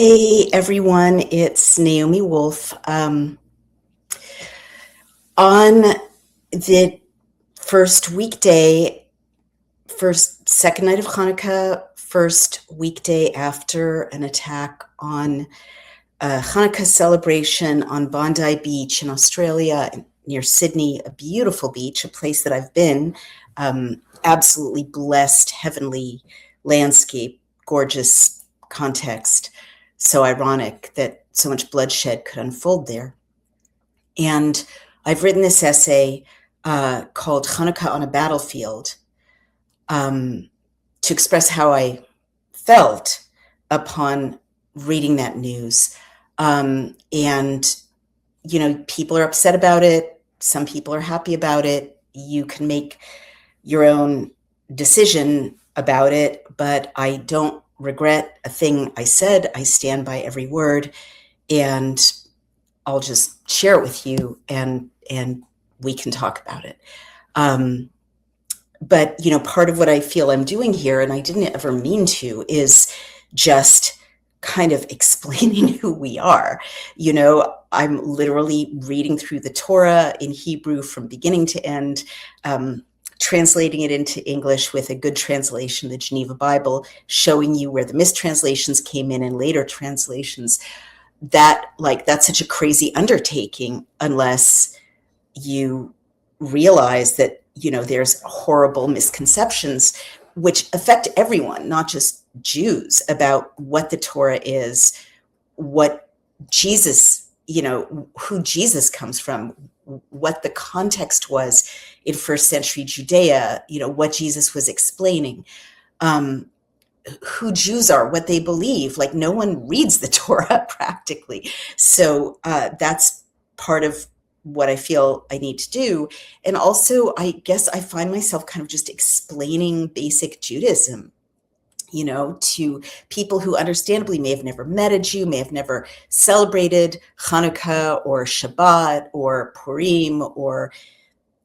Hey everyone, it's Naomi Wolf. On the first weekday, second night of Hanukkah, first weekday after an attack on a Hanukkah celebration on Bondi Beach in Australia, near Sydney, a beautiful beach, a place that I've been, absolutely blessed, heavenly landscape, gorgeous context. So ironic that so much bloodshed could unfold there. And I've written this essay called Hanukkah on a Battlefield to express how I felt upon reading that news. And, people are upset about it. Some people are happy about it. You can make your own decision about it, but I don't regret a thing I said. I stand by every word, and I'll just share it with you, and we can talk about it. But part of what I feel I'm doing here, and I didn't ever mean to, is just kind of explaining who we are. I'm literally reading through the Torah in Hebrew from beginning to end, translating it into English with a good translation, the Geneva Bible, showing you where the mistranslations came in and later translations. That's such a crazy undertaking unless you realize that, there's horrible misconceptions which affect everyone, not just Jews, about what the Torah is, what Jesus, who Jesus comes from, what the context was in first century Judea, what Jesus was explaining, who Jews are, what they believe. Like, no one reads the Torah practically. So that's part of what I feel I need to do. And also, I guess I find myself kind of just explaining basic Judaism, to people who understandably may have never met a Jew, may have never celebrated Hanukkah or Shabbat or Purim or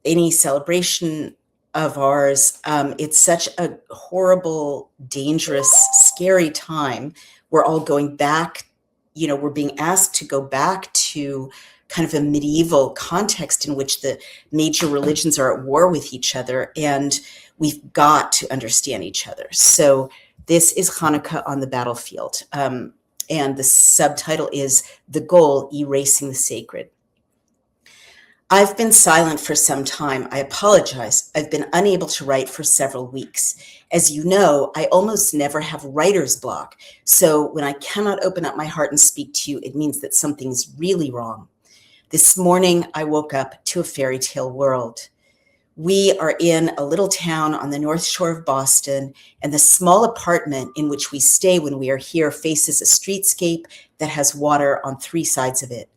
any celebration of ours. It's such a horrible, dangerous, scary time. We're all going back, we're being asked to go back to kind of a medieval context in which the major religions are at war with each other, and we've got to understand each other. So this is Hanukkah on the Battlefield, and the subtitle is The Goal, Erasing the Sacred. I've been silent for some time. I apologize. I've been unable to write for several weeks. As you know, I almost never have writer's block. So when I cannot open up my heart and speak to you, it means that something's really wrong. This morning, I woke up to a fairy tale world. We are in a little town on the North Shore of Boston, and the small apartment in which we stay when we are here faces a streetscape that has water on three sides of it.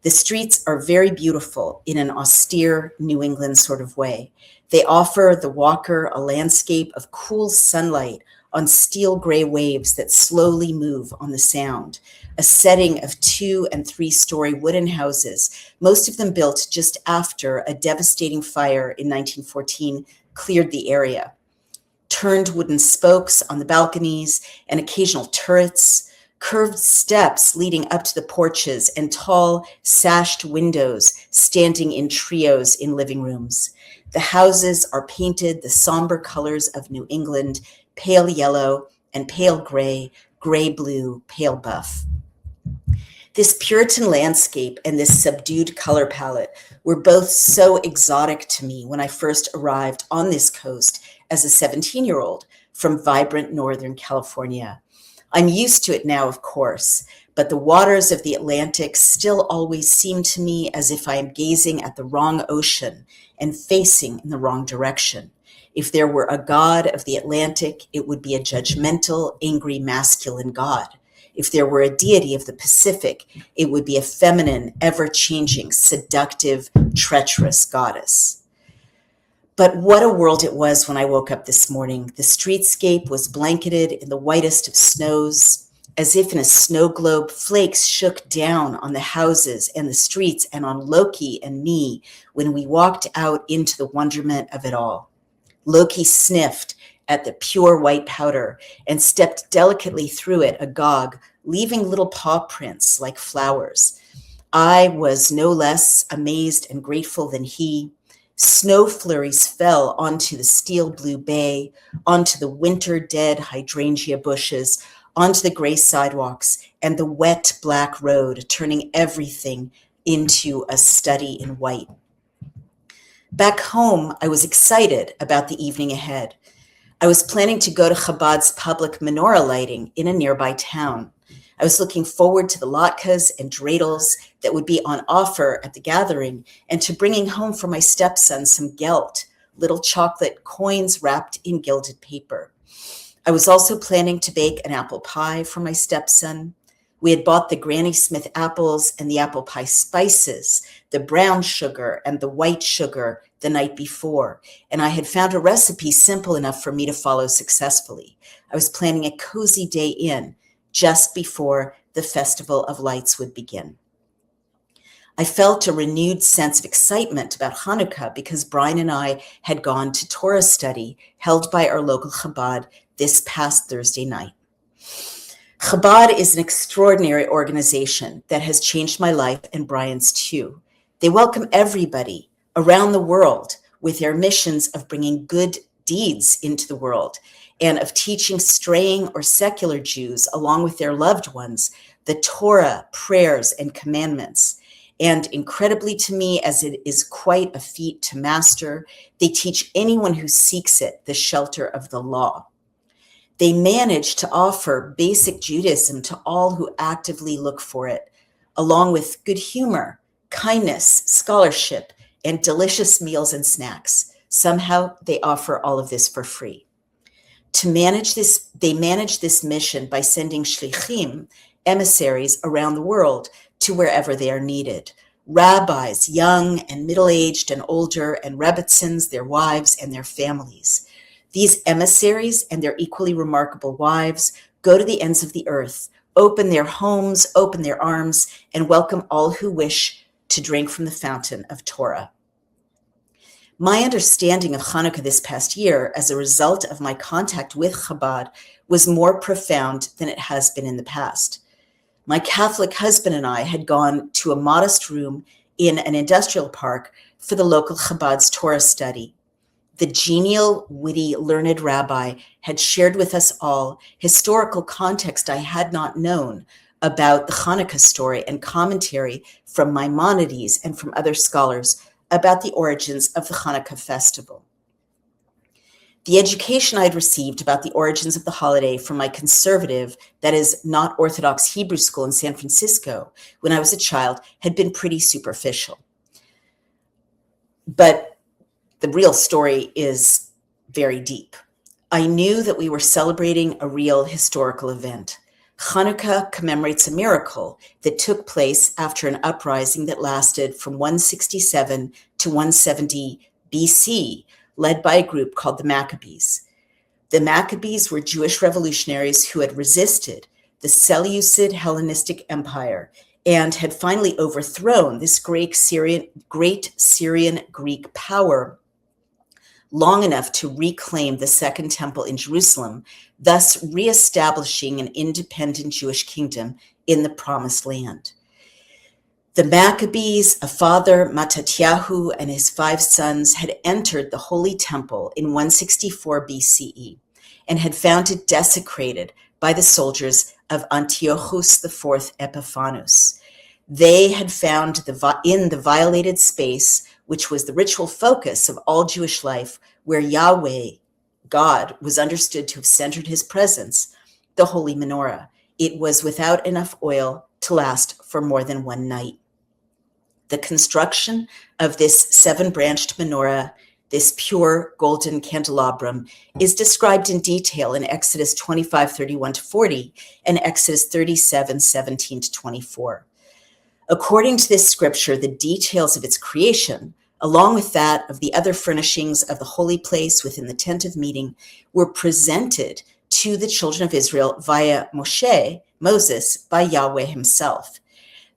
The streets are very beautiful in an austere New England sort of way. They offer the walker a landscape of cool sunlight on steel gray waves that slowly move on the sound, a setting of 2- and 3-story wooden houses, most of them built just after a devastating fire in 1914 cleared the area. Turned wooden spokes on the balconies and occasional turrets, curved steps leading up to the porches, and tall, sashed windows standing in trios in living rooms. The houses are painted the somber colors of New England, pale yellow and pale gray, gray blue, pale buff. This Puritan landscape and this subdued color palette were both so exotic to me when I first arrived on this coast as a 17-year-old from vibrant Northern California. I'm used to it now, of course, but the waters of the Atlantic still always seem to me as if I am gazing at the wrong ocean and facing in the wrong direction. If there were a god of the Atlantic, it would be a judgmental, angry, masculine god. If there were a deity of the Pacific, it would be a feminine, ever-changing, seductive, treacherous goddess. But what a world it was when I woke up this morning. The streetscape was blanketed in the whitest of snows. As if in a snow globe, flakes shook down on the houses and the streets and on Loki and me when we walked out into the wonderment of it all. Loki sniffed at the pure white powder and stepped delicately through it agog, leaving little paw prints like flowers. I was no less amazed and grateful than he. Snow flurries fell onto the steel blue bay, onto the winter dead hydrangea bushes, onto the gray sidewalks and the wet black road, turning everything into a study in white. Back home, I was excited about the evening ahead. I was planning to go to Chabad's public menorah lighting in a nearby town. I was looking forward to the latkes and dreidels that would be on offer at the gathering, and to bringing home for my stepson some gelt, little chocolate coins wrapped in gilded paper. I was also planning to bake an apple pie for my stepson. We had bought the Granny Smith apples and the apple pie spices, the brown sugar and the white sugar the night before, and I had found a recipe simple enough for me to follow successfully. I was planning a cozy day in, just before the Festival of Lights would begin. I felt a renewed sense of excitement about Hanukkah because Brian and I had gone to Torah study held by our local Chabad this past Thursday night. Chabad is an extraordinary organization that has changed my life and Brian's too. They welcome everybody around the world with their missions of bringing good deeds into the world and of teaching straying or secular Jews, along with their loved ones, the Torah, prayers, and commandments. And incredibly to me, as it is quite a feat to master, they teach anyone who seeks it the shelter of the law. They manage to offer basic Judaism to all who actively look for it, along with good humor, kindness, scholarship, and delicious meals and snacks. Somehow they offer all of this for free. To manage this, they manage this mission by sending shlichim, emissaries around the world to wherever they are needed. Rabbis, young and middle-aged and older, and rebbetzins, their wives, and their families. These emissaries and their equally remarkable wives go to the ends of the earth, open their homes, open their arms, and welcome all who wish to drink from the fountain of Torah. My understanding of Hanukkah this past year, as a result of my contact with Chabad, was more profound than it has been in the past. My Catholic husband and I had gone to a modest room in an industrial park for the local Chabad's Torah study. The genial, witty, learned rabbi had shared with us all historical context I had not known about the Hanukkah story and commentary from Maimonides and from other scholars about the origins of the Hanukkah festival. The education I'd received about the origins of the holiday from my conservative, that is, not Orthodox Hebrew school in San Francisco when I was a child had been pretty superficial. But the real story is very deep. I knew that we were celebrating a real historical event. Hanukkah commemorates a miracle that took place after an uprising that lasted from 167 to 170 BC, led by a group called the Maccabees. The Maccabees were Jewish revolutionaries who had resisted the Seleucid Hellenistic Empire and had finally overthrown this great Syrian Greek power long enough to reclaim the Second Temple in Jerusalem, thus reestablishing an independent Jewish kingdom in the Promised Land. The Maccabees, a father, Mattatyahu, and his 5 sons had entered the Holy Temple in 164 BCE and had found it desecrated by the soldiers of Antiochus IV Epiphanes. They had found in the violated space, which was the ritual focus of all Jewish life, where Yahweh, God, was understood to have centered his presence, the holy menorah. It was without enough oil to last for more than one night. The construction of this 7-branched menorah, this pure golden candelabrum, is described in detail in Exodus 25:31-40 and Exodus 37:17-24. According to this scripture, the details of its creation, along with that of the other furnishings of the holy place within the tent of meeting, were presented to the children of Israel via Moses, by Yahweh himself.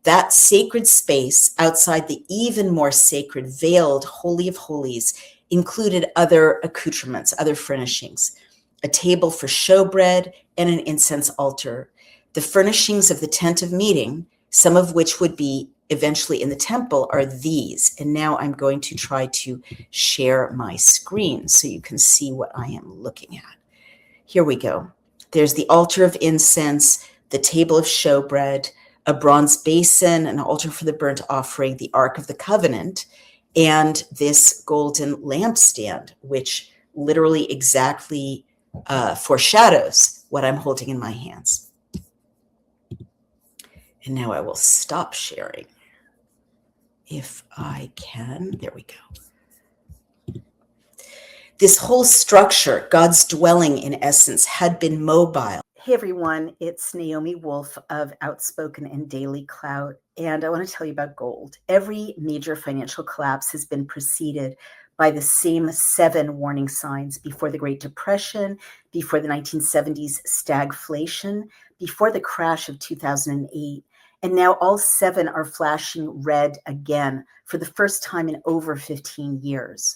That sacred space outside the even more sacred veiled Holy of Holies included other accoutrements, other furnishings, a table for showbread and an incense altar. The furnishings of the tent of meeting, some of which would be eventually in the temple, are these. And now I'm going to try to share my screen so you can see what I am looking at. Here we go. There's the altar of incense, the table of showbread, a bronze basin, an altar for the burnt offering, the Ark of the Covenant, and this golden lampstand, which literally exactly foreshadows what I'm holding in my hands. And now I will stop sharing if I can. There we go. This whole structure, God's dwelling in essence, had been mobile. Hey everyone, it's Naomi Wolf of Outspoken and Daily Clout, and I want to tell you about gold. Every major financial collapse has been preceded by the same 7 warning signs: before the Great Depression, before the 1970s stagflation, before the crash of 2008, and now all 7 are flashing red again for the first time in over 15 years.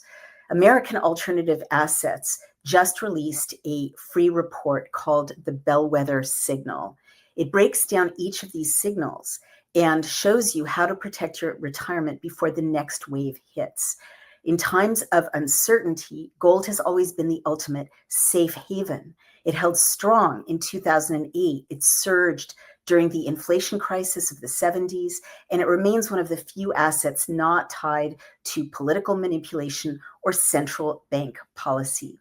American Alternative Assets just released a free report called the Bellwether Signal. It breaks down each of these signals and shows you how to protect your retirement before the next wave hits. In times of uncertainty, gold has always been the ultimate safe haven. It held strong in 2008. It surged during the inflation crisis of the 70s, and it remains one of the few assets not tied to political manipulation or central bank policy.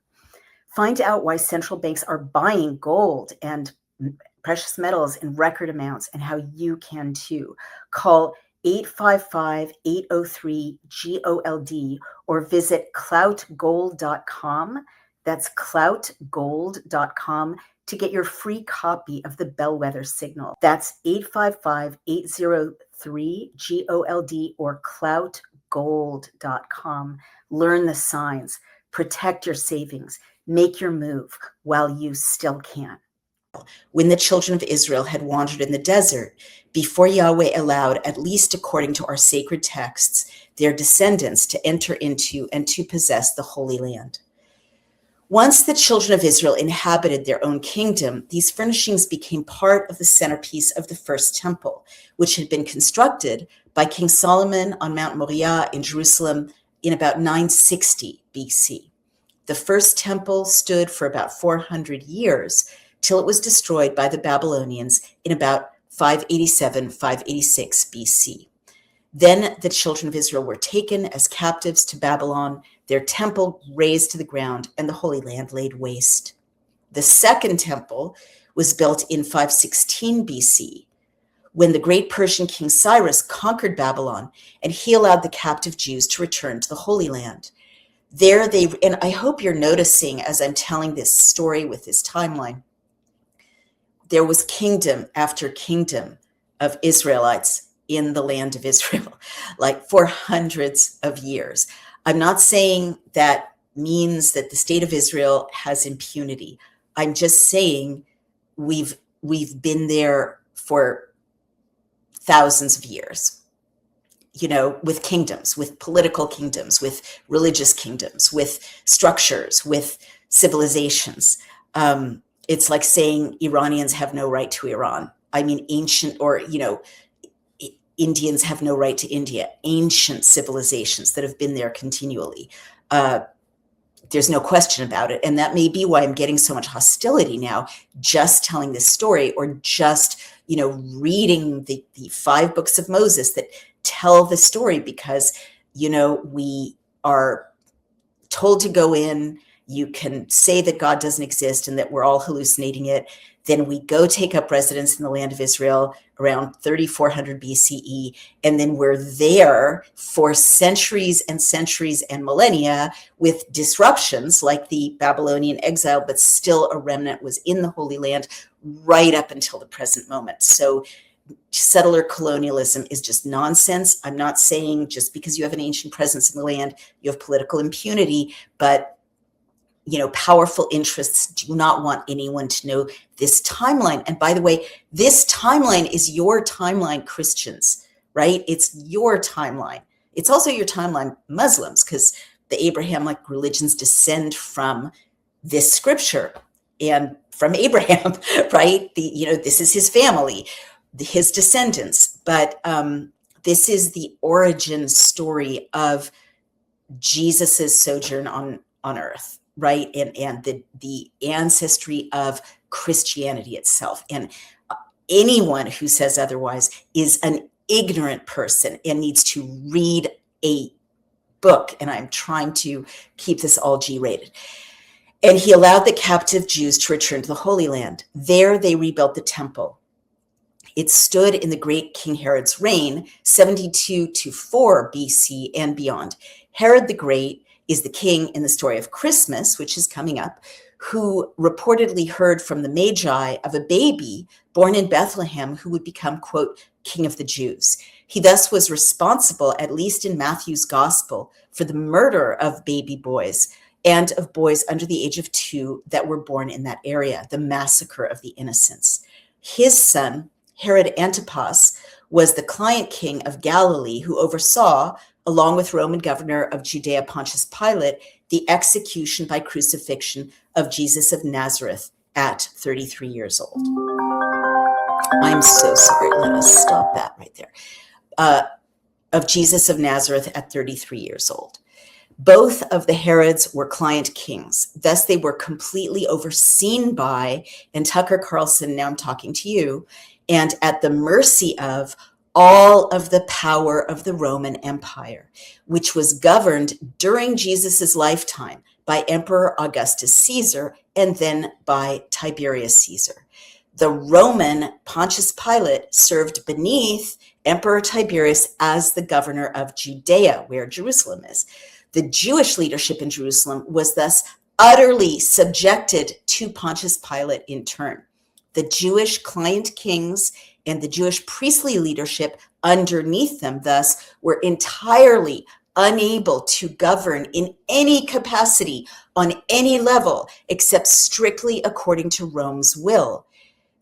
Find out why central banks are buying gold and precious metals in record amounts and how you can too. Call 855-803-GOLD or visit cloutgold.com. That's cloutgold.com to get your free copy of the Bellwether Signal. That's 855-803-GOLD or cloutgold.com. Learn the signs, protect your savings, make your move while you still can. When the children of Israel had wandered in the desert, before Yahweh allowed, at least according to our sacred texts, their descendants to enter into and to possess the Holy Land. Once the children of Israel inhabited their own kingdom, these furnishings became part of the centerpiece of the first temple, which had been constructed by King Solomon on Mount Moriah in Jerusalem in about 960 BC. The first temple stood for about 400 years till it was destroyed by the Babylonians in about 587-586 BC. Then the children of Israel were taken as captives to Babylon, their temple razed to the ground, and the Holy Land laid waste. The second temple was built in 516 BC, when the great Persian king Cyrus conquered Babylon, and he allowed the captive Jews to return to the Holy Land. There they, and I hope you're noticing as I'm telling this story with this timeline, there was kingdom after kingdom of Israelites in the land of Israel, like for hundreds of years. I'm not saying that means that the state of Israel has impunity. I'm just saying we've been there for thousands of years, you know, with kingdoms, with political kingdoms, with religious kingdoms, with structures, with civilizations. It's like saying Iranians have no right to Iran. I mean, ancient, or, you know, Indians have no right to India. Ancient civilizations that have been there continually. There's no question about it. And that may be why I'm getting so much hostility now, just telling this story, or just, you know, reading the 5 books of Moses that tell the story, because, you know, we are told to go in. You can say that God doesn't exist and that we're all hallucinating it. Then we go take up residence in the land of Israel around 3400 BCE. And then we're there for centuries and centuries and millennia with disruptions like the Babylonian exile, but still a remnant was in the Holy Land right up until the present moment. So settler colonialism is just nonsense. I'm not saying just because you have an ancient presence in the land, you have political impunity, but you know, powerful interests do not want anyone to know this timeline. And by the way, this timeline is your timeline, Christians, right? It's your timeline. It's also your timeline, Muslims, because the Abrahamic religions descend from this scripture. and from Abraham, right? This is his family, his descendants. But this is the origin story of Jesus's sojourn on earth, right? And the ancestry of Christianity itself. And anyone who says otherwise is an ignorant person and needs to read a book. And I'm trying to keep this all G-rated. And he allowed the captive Jews to return to the Holy Land. There they rebuilt the temple. It stood in the great King Herod's reign, 72 to 4 BC and beyond. Herod the Great is the king in the story of Christmas, which is coming up, who reportedly heard from the Magi of a baby born in Bethlehem who would become, quote, King of the Jews. He thus was responsible, at least in Matthew's gospel, for the murder of baby boys and of boys under the age of 2 that were born in that area, the massacre of the innocents. His son, Herod Antipas, was the client king of Galilee who oversaw, along with Roman governor of Judea Pontius Pilate, the execution by crucifixion of Jesus of Nazareth at 33 years old. I'm so sorry. Let us stop that right there. Of Jesus of Nazareth at 33 years old. Both of the Herods were client kings. Thus, they were completely overseen by, and Tucker Carlson, now I'm talking to you, and at the mercy of all of the power of the Roman Empire, which was governed during Jesus's lifetime by Emperor Augustus Caesar and then by Tiberius Caesar. The Roman Pontius Pilate served beneath Emperor Tiberius as the governor of Judea, where Jerusalem is. The Jewish leadership in Jerusalem was thus utterly subjected to Pontius Pilate in turn. The Jewish client kings and the Jewish priestly leadership underneath them, thus, were entirely unable to govern in any capacity on any level except strictly according to Rome's will.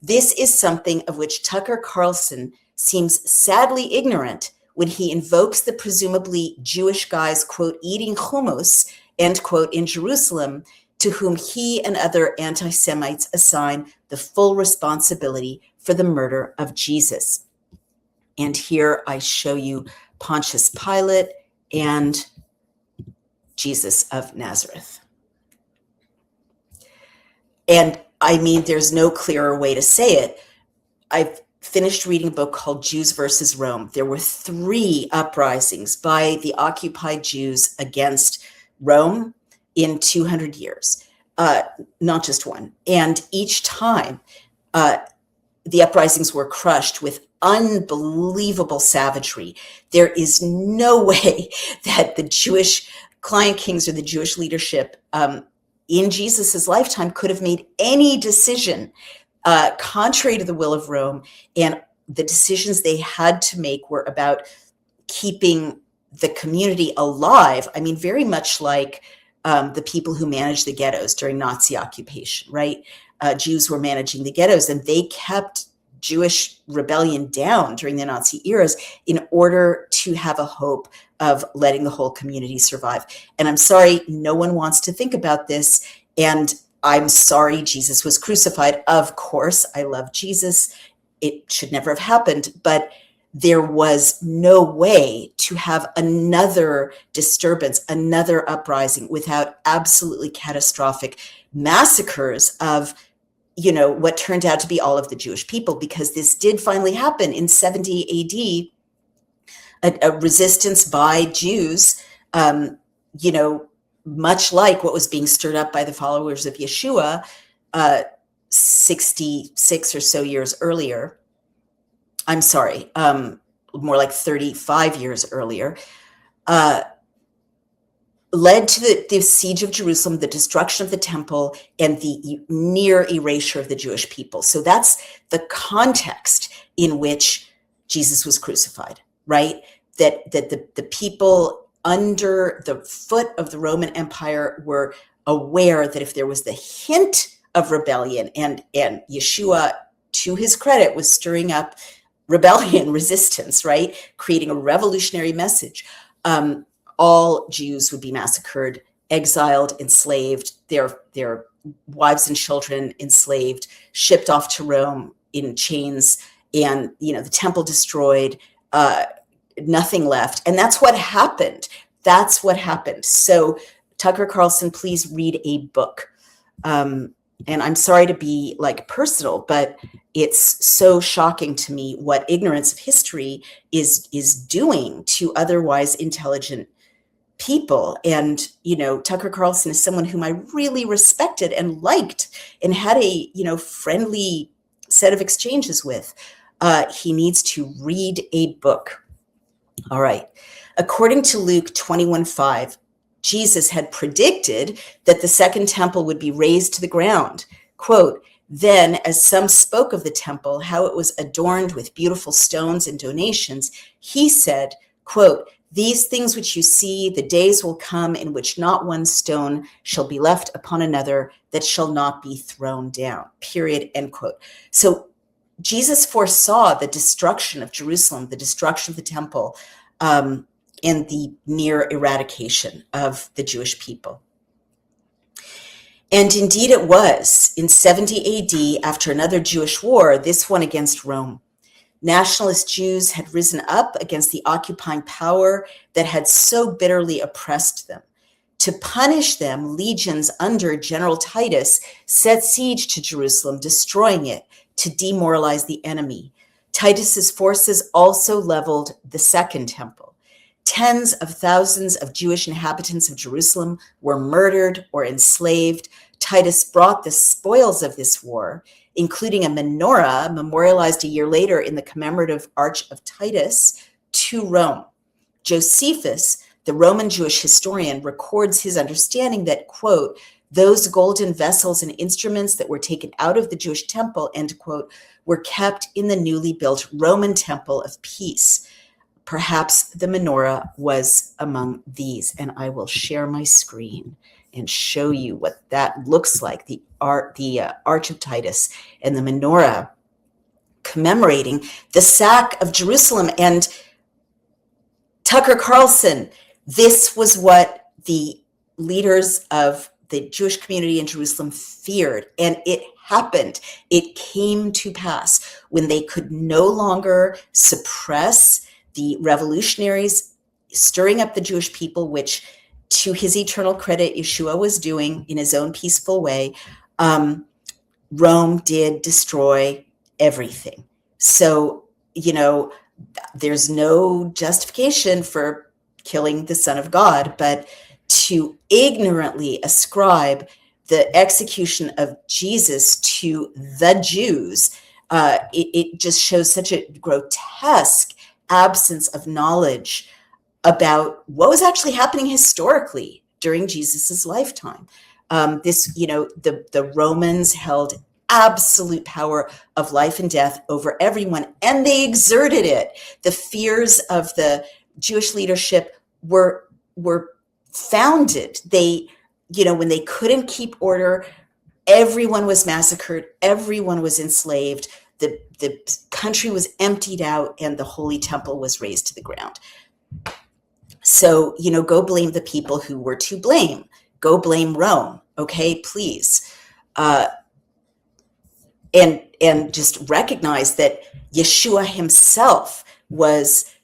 This is something of which Tucker Carlson seems sadly ignorant when he invokes the presumably Jewish guys, quote, eating hummus, end quote, in Jerusalem, to whom he and other anti-Semites assign the full responsibility for the murder of Jesus. And here I show you Pontius Pilate and Jesus of Nazareth. And I mean, there's no clearer way to say it. I've finished reading a book called Jews versus Rome. There were 3 uprisings by the occupied Jews against Rome in 200 years, not just one. And each time the uprisings were crushed with unbelievable savagery. There is no way that the Jewish client kings or the Jewish leadership in Jesus's lifetime could have made any decision contrary to the will of Rome. And the decisions they had to make were about keeping the community alive. I mean, very much like the people who managed the ghettos during Nazi occupation, right? Jews were managing the ghettos, and they kept Jewish rebellion down during the Nazi eras in order to have a hope of letting the whole community survive. And I'm sorry, no one wants to think about this. And I'm sorry Jesus was crucified. Of course, I love Jesus. It should never have happened, but there was no way to have another disturbance, another uprising without absolutely catastrophic massacres of, you know, what turned out to be all of the Jewish people, because this did finally happen in 70 AD, a resistance by Jews, you know, much like what was being stirred up by the followers of Yeshua 66 or so years earlier. I'm sorry, more like 35 years earlier, led to the siege of Jerusalem, the destruction of the temple, and the near erasure of the Jewish people. So that's the context in which Jesus was crucified, right? That the people under the foot of the Roman Empire were aware that if there was the hint of rebellion, and Yeshua, to his credit, was stirring up rebellion, resistance, right? Creating a revolutionary message. All Jews would be massacred, exiled, enslaved, their wives and children enslaved, shipped off to Rome in chains, and, the temple destroyed, nothing left. And that's what happened. That's what happened. So Tucker Carlson, please read a book. And I'm sorry to be like personal, but it's so shocking to me what ignorance of history is doing to otherwise intelligent people. And, Tucker Carlson is someone whom I really respected and liked and had a, friendly set of exchanges with. He needs to read a book. All right. According to Luke 21:5, Jesus had predicted that the second temple would be razed to the ground. Quote, "Then, as some spoke of the temple, how it was adorned with beautiful stones and donations, he said, quote, 'These things which you see, the days will come in which not one stone shall be left upon another that shall not be thrown down,' period," end quote. So Jesus foresaw the destruction of Jerusalem, the destruction of the temple, and the near eradication of the Jewish people. And indeed it was. In 70 AD, after another Jewish war, this one against Rome, nationalist Jews had risen up against the occupying power that had so bitterly oppressed them. To punish them, legions under General Titus set siege to Jerusalem, destroying it to demoralize the enemy. Titus's forces also leveled the second temple. Tens of thousands of Jewish inhabitants of Jerusalem were murdered or enslaved. Titus brought the spoils of this war, including a menorah memorialized a year later in the commemorative Arch of Titus, to Rome. Josephus, the Roman Jewish historian, records his understanding that, quote, "Those golden vessels and instruments that were taken out of the Jewish temple," end quote, "were kept in the newly built Roman temple of peace. Perhaps the menorah was among these." And I will share my screen and show you what that looks like, the Arch of Titus and the menorah commemorating the sack of Jerusalem. And Tucker Carlson, this was what the leaders of the Jewish community in Jerusalem feared, and it happened. It came to pass when they could no longer suppress the revolutionaries stirring up the Jewish people, which, to his eternal credit, Yeshua was doing in his own peaceful way. Rome did destroy everything. So, there's no justification for killing the Son of God, but to ignorantly ascribe the execution of Jesus to the Jews, it just shows such a grotesque absence of knowledge about what was actually happening historically during Jesus's lifetime. The Romans held absolute power of life and death over everyone, and they exerted it. The fears of the Jewish leadership were founded. They, when they couldn't keep order, everyone was massacred, everyone was enslaved, the country was emptied out, and the Holy Temple was razed to the ground. So, go blame the people who were to blame. Go blame Rome, okay, please. And just recognize that Yeshua himself was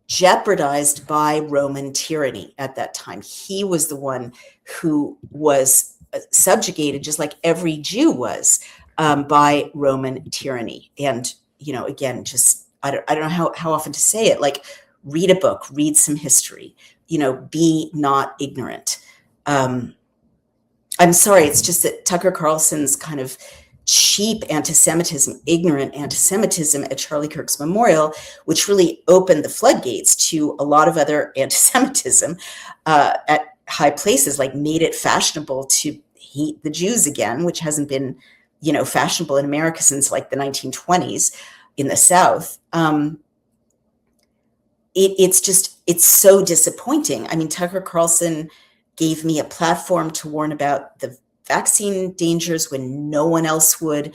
jeopardized by Roman tyranny at that time. He was the one who was subjugated, just like every Jew was, by Roman tyranny. And, again, just, I don't know how often to say it, like, read a book, read some history, be not ignorant. I'm sorry, it's just that Tucker Carlson's kind of cheap anti-Semitism, ignorant anti-Semitism at Charlie Kirk's memorial, which really opened the floodgates to a lot of other anti-Semitism at high places, like made it fashionable to hate the Jews again, which hasn't been, fashionable in America since like the 1920s in the South. It's so disappointing. I mean, Tucker Carlson gave me a platform to warn about the vaccine dangers when no one else would.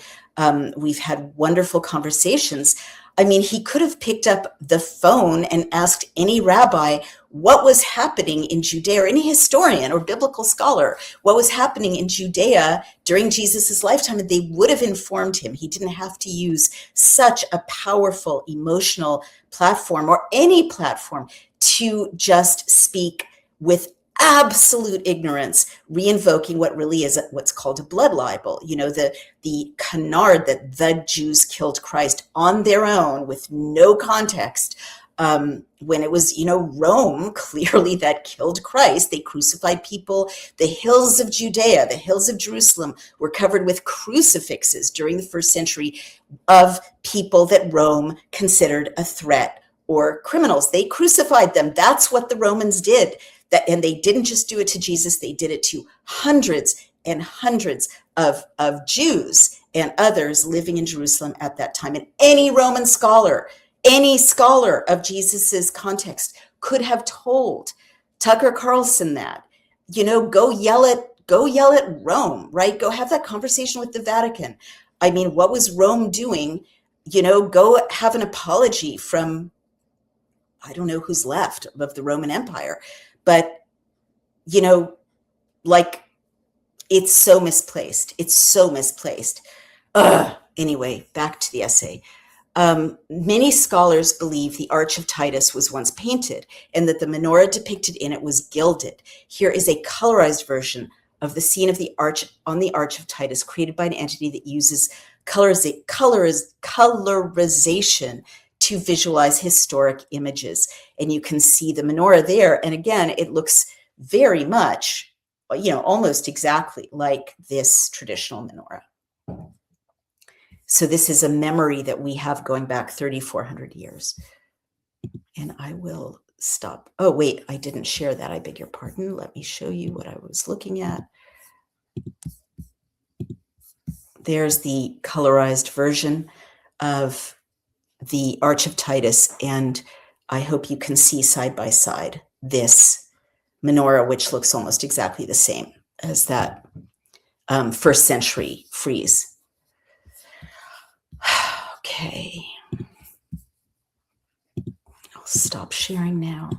We've had wonderful conversations. I mean, he could have picked up the phone and asked any rabbi, what was happening in Judea, or any historian or biblical scholar, what was happening in Judea during Jesus's lifetime, and they would have informed him. He didn't have to use such a powerful emotional platform, or any platform, to just speak with absolute ignorance, reinvoking what really is what's called a blood libel. The canard that the Jews killed Christ on their own with no context, when it was, Rome clearly that killed Christ. They crucified people. The hills of Judea, the hills of Jerusalem were covered with crucifixes during the first century of people that Rome considered a threat or criminals. They crucified them. That's what the Romans did. And they didn't just do it to Jesus, they did it to hundreds and hundreds of Jews and others living in Jerusalem at that time. And any Roman scholar, any scholar of Jesus's context could have told Tucker Carlson that, go yell at Rome, right? Go have that conversation with the Vatican. I mean, what was Rome doing? Go have an apology from, I don't know who's left of the Roman Empire. But, it's so misplaced. It's so misplaced. Anyway, back to the essay. Many scholars believe the Arch of Titus was once painted and that the menorah depicted in it was gilded. Here is a colorized version of the scene of the arch on the Arch of Titus, created by an entity that uses colorization to visualize historic images. And you can see the menorah there. And again, it looks very much, almost exactly like this traditional menorah. So this is a memory that we have going back 3,400 years. And I will stop. Oh, wait, I didn't share that. I beg your pardon. Let me show you what I was looking at. There's the colorized version of the Arch of Titus, and I hope you can see side by side this menorah, which looks almost exactly the same as that first century frieze. Okay, I'll stop sharing now.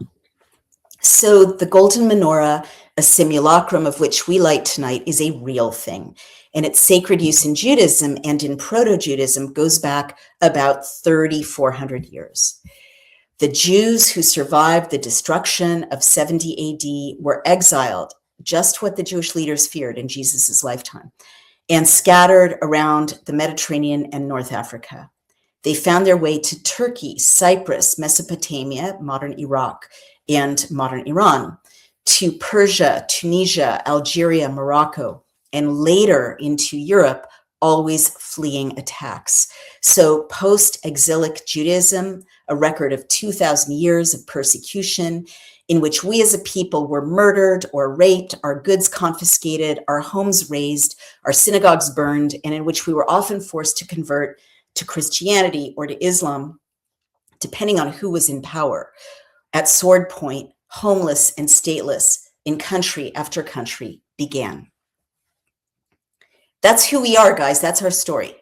So the golden menorah, a simulacrum of which we light tonight, is a real thing. And its sacred use in Judaism and in Proto-Judaism goes back about 3,400 years. The Jews who survived the destruction of 70 AD were exiled, just what the Jewish leaders feared in Jesus's lifetime, and scattered around the Mediterranean and North Africa. They found their way to Turkey, Cyprus, Mesopotamia, modern Iraq, and modern Iran, to Persia, Tunisia, Algeria, Morocco, and later into Europe, always fleeing attacks. So post-exilic Judaism, a record of 2,000 years of persecution in which we as a people were murdered or raped, our goods confiscated, our homes razed, our synagogues burned, and in which we were often forced to convert to Christianity or to Islam, depending on who was in power, at sword point, homeless and stateless in country after country began. That's who we are, guys. That's our story.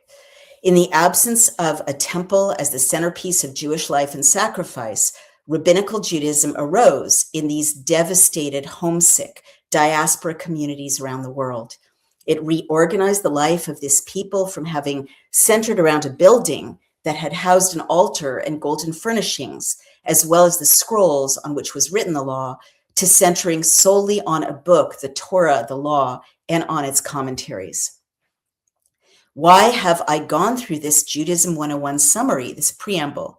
In the absence of a temple as the centerpiece of Jewish life and sacrifice, rabbinical Judaism arose in these devastated, homesick diaspora communities around the world. It reorganized the life of this people from having centered around a building that had housed an altar and golden furnishings, as well as the scrolls on which was written the law, to centering solely on a book, the Torah, the law, and on its commentaries. Why have I gone through this Judaism 101 summary, this preamble?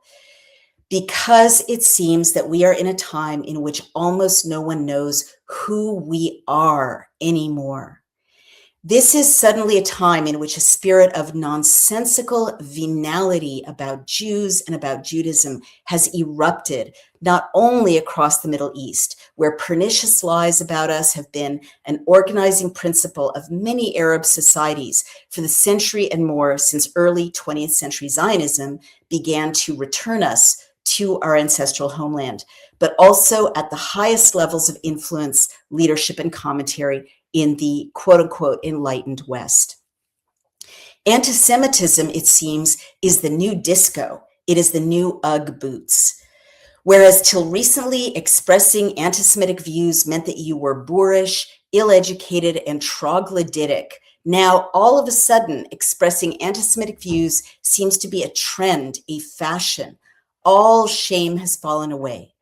Because it seems that we are in a time in which almost no one knows who we are anymore. This is suddenly a time in which a spirit of nonsensical venality about Jews and about Judaism has erupted, not only across the Middle East, where pernicious lies about us have been an organizing principle of many Arab societies for the century and more since early 20th century Zionism began to return us to our ancestral homeland, but also at the highest levels of influence, leadership, and commentary in the quote-unquote enlightened West. Anti-Semitism, it seems, is the new disco. It is the new Ugg boots. Whereas till recently, expressing anti-Semitic views meant that you were boorish, ill-educated, and troglodytic. Now, all of a sudden, expressing anti-Semitic views seems to be a trend, a fashion. All shame has fallen away.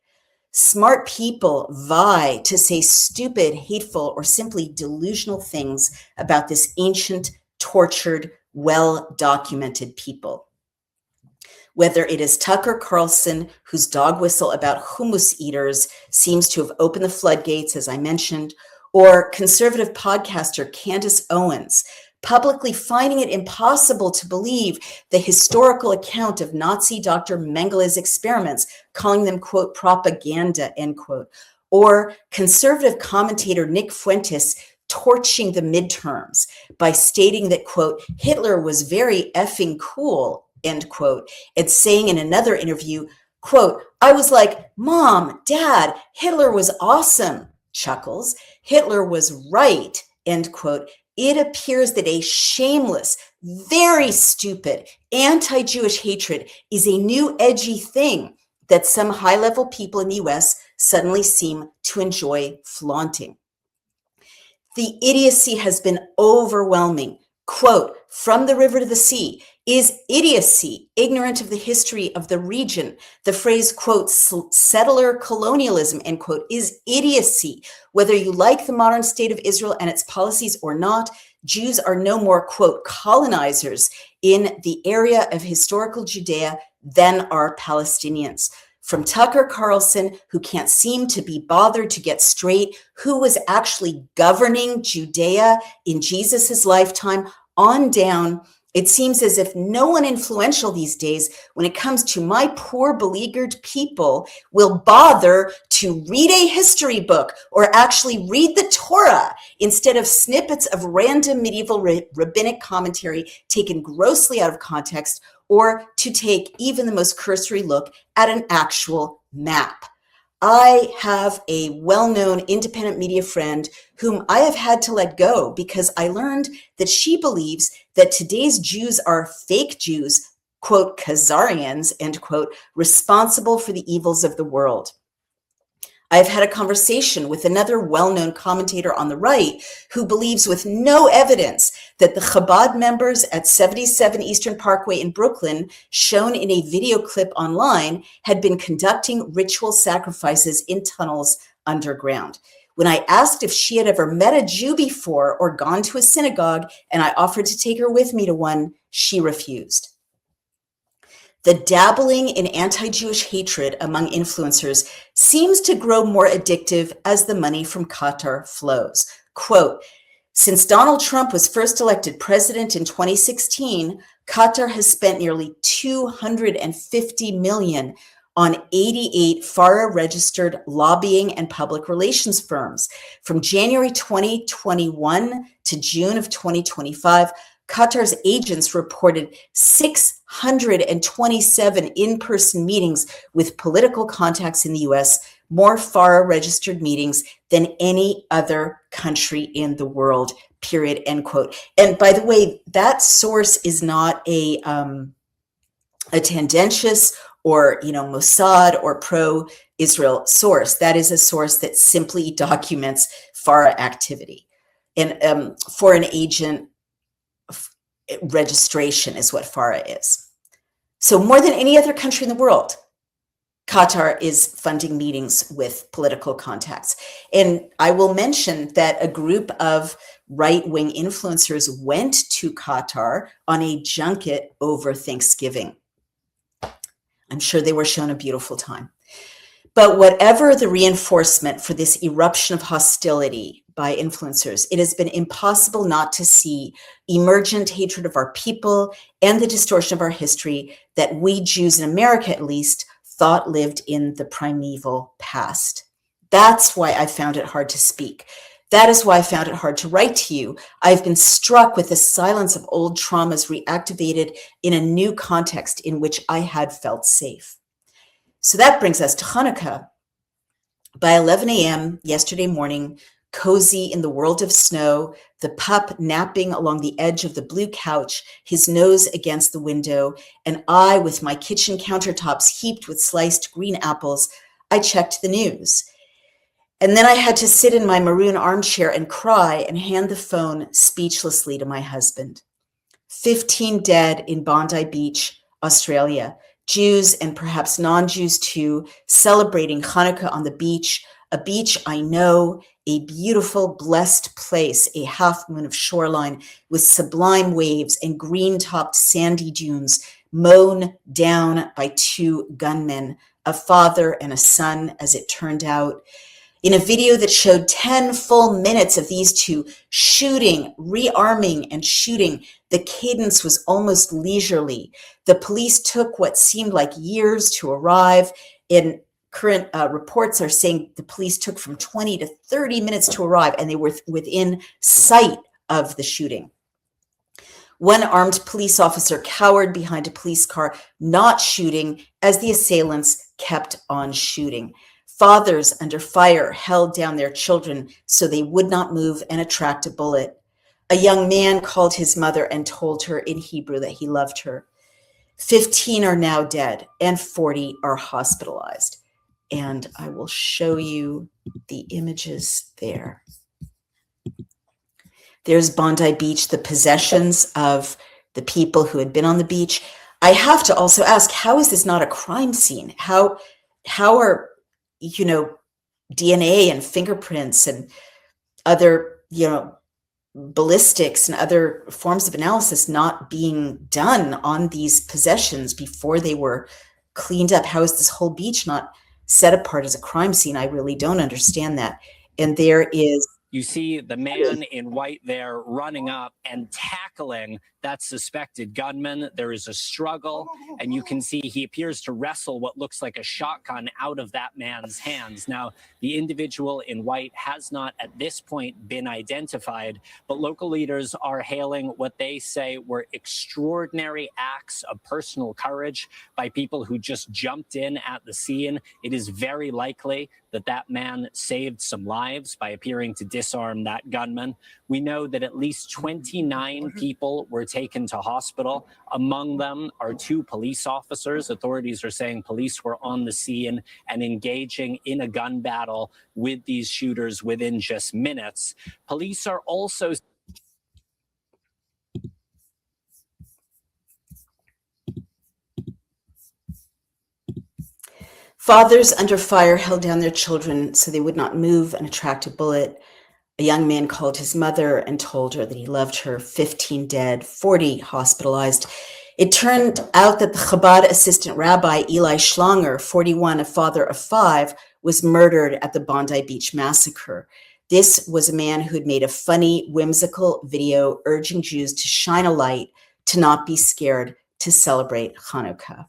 Smart people vie to say stupid, hateful, or simply delusional things about this ancient, tortured, well-documented people. Whether it is Tucker Carlson, whose dog whistle about hummus eaters seems to have opened the floodgates, as I mentioned, or conservative podcaster Candace Owens, publicly finding it impossible to believe the historical account of Nazi Dr. Mengele's experiments, calling them, quote, propaganda, end quote, or conservative commentator Nick Fuentes torching the midterms by stating that, quote, Hitler was very effing cool, end quote, and saying in another interview, quote, I was like, Mom, Dad, Hitler was awesome, chuckles. Hitler was right, end quote. It appears that a shameless, very stupid, anti-Jewish hatred is a new edgy thing that some high-level people in the US suddenly seem to enjoy flaunting. The idiocy has been overwhelming. Quote, from the river to the sea, is idiocy, ignorant of the history of the region. The phrase, quote, settler colonialism, end quote, is idiocy. Whether you like the modern state of Israel and its policies or not, Jews are no more, quote, colonizers in the area of historical Judea than are Palestinians. From Tucker Carlson, who can't seem to be bothered to get straight who was actually governing Judea in Jesus's lifetime, on down, it seems as if no one influential these days, when it comes to my poor beleaguered people, will bother to read a history book or actually read the Torah instead of snippets of random medieval rabbinic commentary taken grossly out of context, or to take even the most cursory look at an actual map. I have a well-known independent media friend whom I have had to let go because I learned that she believes that today's Jews are fake Jews, quote, Khazarians, end quote, responsible for the evils of the world. I've had a conversation with another well-known commentator on the right who believes with no evidence that the Chabad members at 77 Eastern Parkway in Brooklyn, shown in a video clip online, had been conducting ritual sacrifices in tunnels underground. When I asked if she had ever met a Jew before or gone to a synagogue, and I offered to take her with me to one, she refused. The dabbling in anti-Jewish hatred among influencers seems to grow more addictive as the money from Qatar flows. Quote, since Donald Trump was first elected president in 2016, Qatar has spent nearly $250 million on 88 FARA-registered lobbying and public relations firms. From January 2021 to June of 2025, Qatar's agents reported 627 in-person meetings with political contacts in the US, more FARA-registered meetings than any other country in the world, period, end quote. And by the way, that source is not a tendentious or, Mossad or pro-Israel source. That is a source that simply documents FARA activity. And foreign agent registration is what FARA is. So more than any other country in the world, Qatar is funding meetings with political contacts. And I will mention that a group of right-wing influencers went to Qatar on a junket over Thanksgiving. I'm sure they were shown a beautiful time. But whatever the reinforcement for this eruption of hostility by influencers, it has been impossible not to see emergent hatred of our people and the distortion of our history that we Jews in America, at least, thought lived in the primeval past. That's why I found it hard to speak. That is why I found it hard to write to you. I've been struck with the silence of old traumas reactivated in a new context in which I had felt safe. So that brings us to Hanukkah. By 11 a.m. yesterday morning, cozy in the world of snow, the pup napping along the edge of the blue couch, his nose against the window, and I, with my kitchen countertops heaped with sliced green apples, I checked the news. And then I had to sit in my maroon armchair and cry and hand the phone speechlessly to my husband. 15 dead in Bondi Beach, Australia. Jews and perhaps non-Jews too, celebrating Hanukkah on the beach, a beach I know, a beautiful, blessed place, a half moon of shoreline with sublime waves and green-topped sandy dunes mown down by two gunmen, a father and a son, as it turned out. In a video that showed 10 full minutes of these two shooting, rearming, and shooting, the cadence was almost leisurely. The police took what seemed like years to arrive. In current reports are saying the police took from 20 to 30 minutes to arrive, and they were within sight of the shooting. One armed police officer cowered behind a police car, not shooting, as the assailants kept on shooting. Fathers under fire held down their children so they would not move and attract a bullet. A young man called his mother and told her in Hebrew that he loved her. 15 are now dead and 40 are hospitalized. And I will show you the images there. There's Bondi Beach, the possessions of the people who had been on the beach. I have to also ask, how is this not a crime scene? How are DNA and fingerprints and other, ballistics and other forms of analysis not being done on these possessions before they were cleaned up? How is this whole beach not set apart as a crime scene? I really don't understand that. And there is... You see the man in white there running up and tackling that suspected gunman. There is a struggle, and you can see he appears to wrestle what looks like a shotgun out of that man's hands. Now, the individual in white has not at this point been identified, but local leaders are hailing what they say were extraordinary acts of personal courage by people who just jumped in at the scene. It is very likely that that man saved some lives by appearing to disarm that gunman. We know that at least 29 people were taken to hospital. Among them are 2 police officers. Authorities are saying police were on the scene and engaging in a gun battle with these shooters within just minutes. Police are also... Fathers under fire held down their children so they would not move and attract a bullet. A young man called his mother and told her that he loved her. 15 dead, 40 hospitalized. It turned out that the Chabad assistant rabbi, Eli Schlanger, 41, a father of 5, was murdered at the Bondi Beach massacre. This was a man who had made a funny, whimsical video urging Jews to shine a light, to not be scared, to celebrate Hanukkah.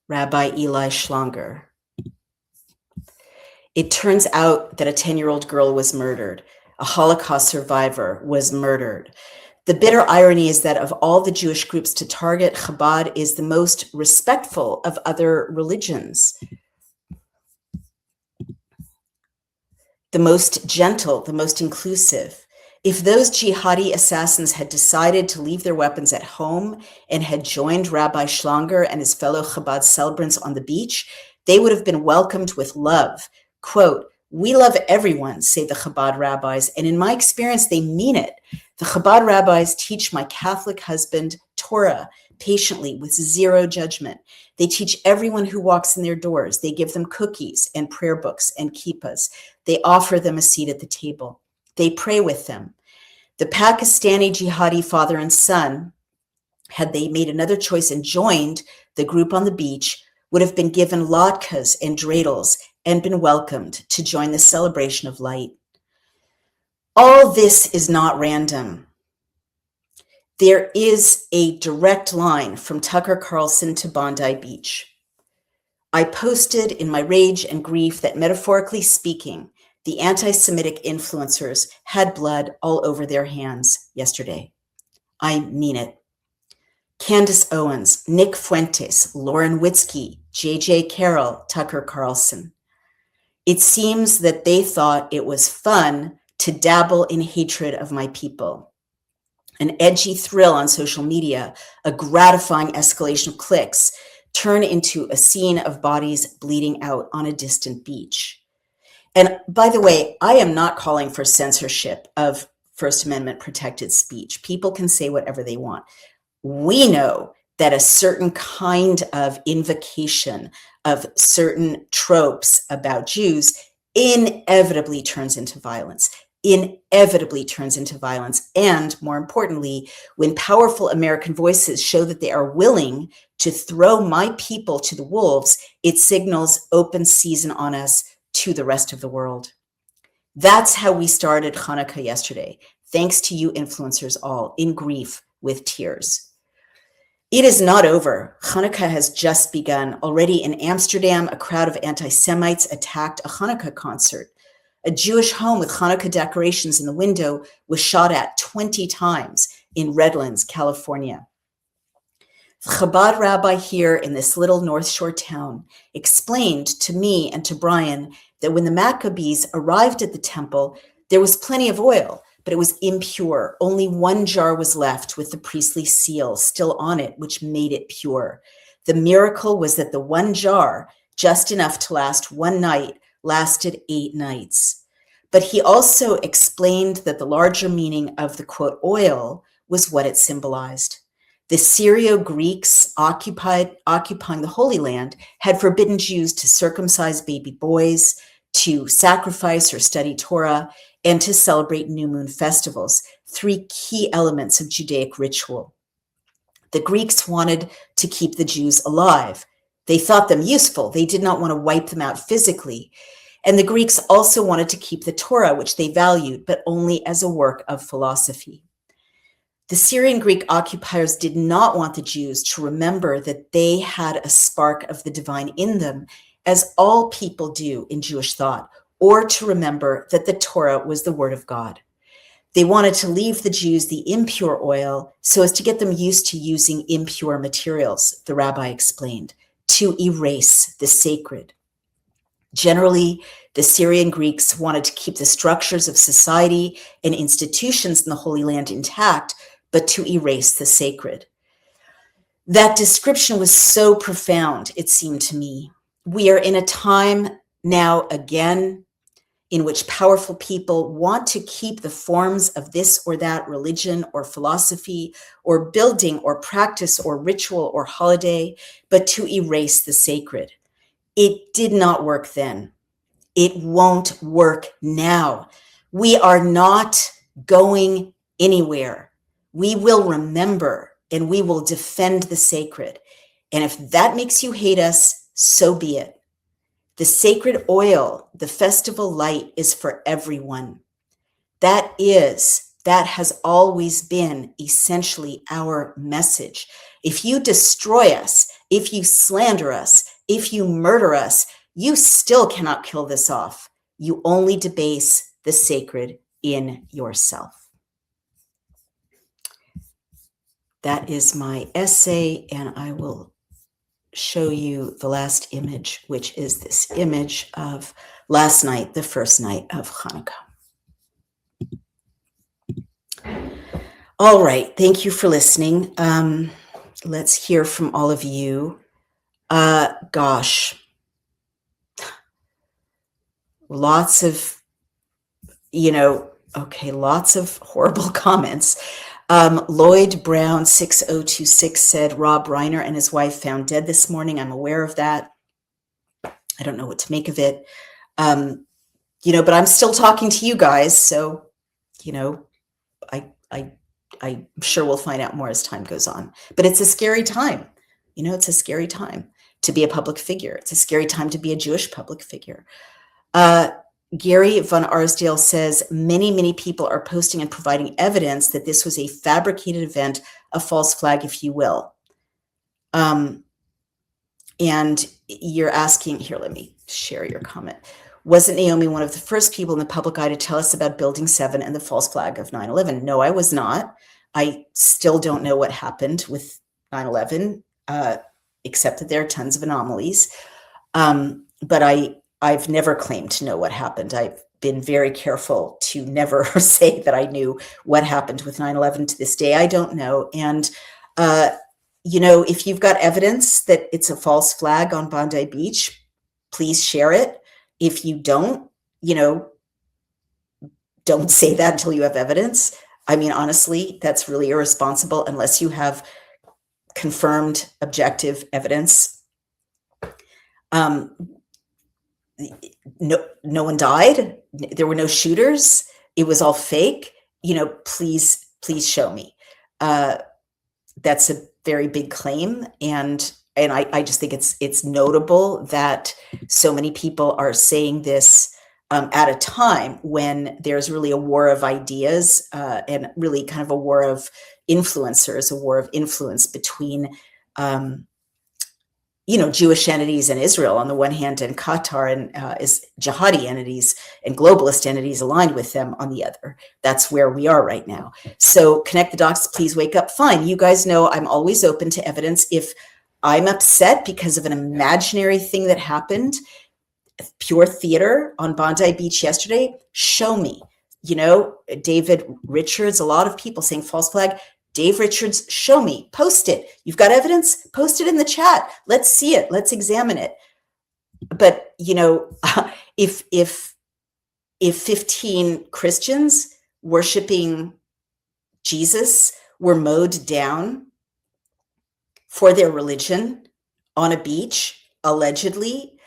Rabbi Eli Schlanger. It turns out that a 10-year-old girl was murdered. A Holocaust survivor was murdered. The bitter irony is that of all the Jewish groups to target, Chabad is the most respectful of other religions, the most gentle, the most inclusive. If those jihadi assassins had decided to leave their weapons at home and had joined Rabbi Schlanger and his fellow Chabad celebrants on the beach, they would have been welcomed with love. Quote, "We love everyone," say the Chabad rabbis, and in my experience, they mean it. The Chabad rabbis teach my Catholic husband Torah patiently with zero judgment. They teach everyone who walks in their doors. They give them cookies and prayer books and kippahs. They offer them a seat at the table. They pray with them. The Pakistani jihadi father and son, had they made another choice and joined the group on the beach, would have been given latkes and dreidels and been welcomed to join the celebration of light. All this is not random. There is a direct line from Tucker Carlson to Bondi Beach. I posted in my rage and grief that, metaphorically speaking, the anti-Semitic influencers had blood all over their hands yesterday. I mean it. Candace Owens, Nick Fuentes, Lauren Witzke, J.J. Carroll, Tucker Carlson. It seems that they thought it was fun to dabble in hatred of my people. An edgy thrill on social media, a gratifying escalation of clicks, turn into a scene of bodies bleeding out on a distant beach. And by the way, I am not calling for censorship of First Amendment protected speech. People can say whatever they want. We know that a certain kind of invocation of certain tropes about Jews inevitably turns into violence. And more importantly, when powerful American voices show that they are willing to throw my people to the wolves, it signals open season on us to the rest of the world. That's how we started Hanukkah yesterday. Thanks to you influencers all, in grief with tears. It is not over. Hanukkah has just begun. Already in Amsterdam, a crowd of anti-Semites attacked a Hanukkah concert. A Jewish home with Hanukkah decorations in the window was shot at 20 times in Redlands, California. The Chabad rabbi here in this little North Shore town explained to me and to Brian that when the Maccabees arrived at the temple, there was plenty of oil, but it was impure. Only one jar was left with the priestly seal still on it, which made it pure. The miracle was that the one jar, just enough to last one night, lasted 8 nights. But he also explained that the larger meaning of the quote oil was what it symbolized. The Syrio-Greeks occupying the Holy Land had forbidden Jews to circumcise baby boys, to sacrifice or study Torah, and to celebrate new moon festivals, 3 key elements of Judaic ritual. The Greeks wanted to keep the Jews alive. They thought them useful. They did not want to wipe them out physically. And the Greeks also wanted to keep the Torah, which they valued, but only as a work of philosophy. The Syrian Greek occupiers did not want the Jews to remember that they had a spark of the divine in them, as all people do in Jewish thought, or to remember that the Torah was the word of God. They wanted to leave the Jews the impure oil so as to get them used to using impure materials, the rabbi explained, to erase the sacred. Generally, the Syrian Greeks wanted to keep the structures of society and institutions in the Holy Land intact, but to erase the sacred. That description was so profound, it seemed to me. We are in a time now again in which powerful people want to keep the forms of this or that religion or philosophy or building or practice or ritual or holiday, but to erase the sacred. It did not work then. It won't work now. We are not going anywhere. We will remember and we will defend the sacred. And if that makes you hate us, so be it. The sacred oil, the festival light, is for everyone. That has always been essentially our message. If you destroy us, if you slander us, if you murder us, you still cannot kill this off. You only debase the sacred in yourself. That is my essay, and I will show you the last image, which is this image of last night, the first night of Hanukkah. All right, thank you for listening. Let's hear from all of you. Gosh, lots of, lots of horrible comments. Lloyd Brown 6026 said Rob Reiner and his wife found dead this morning. I'm aware of that. I don't know what to make of it. But I'm still talking to you guys, so I'm sure we'll find out more as time goes on. But it's a scary time. It's a scary time to be a public figure. It's a scary time to be a Jewish public figure. Gary von Arsdale says, many people are posting and providing evidence that this was a fabricated event, a false flag, if you will. And you're asking, here, let me share your comment. Wasn't Naomi one of the first people in the public eye to tell us about Building 7 and the false flag of 9/11? No, I was not. I still don't know what happened with 9/11, except that there are tons of anomalies. But I've never claimed to know what happened. I've been very careful to never say that I knew what happened with 9/11. To this day, I don't know. And, if you've got evidence that it's a false flag on Bondi Beach, please share it. If you don't, don't say that until you have evidence. I mean, honestly, that's really irresponsible unless you have confirmed objective evidence. No one died. There were no shooters. It was all fake. Please show me. That's a very big claim, and I just think it's notable that so many people are saying this at a time when there's really a war of ideas, and really kind of a war of influencers, a war of influence between Jewish entities and Israel on the one hand, and Qatar and is jihadi entities and globalist entities aligned with them on the other. That's where we are right now. So connect the dots, please wake up. Fine. You guys know I'm always open to evidence. If I'm upset because of an imaginary thing that happened, pure theater on Bondi Beach yesterday, show me. David Richards, a lot of people saying false flag. Dave Richards, show me, post it. You've got evidence, post it in the chat. Let's see it. Let's examine it. But, if 15 Christians worshiping Jesus were mowed down for their religion on a beach, allegedly,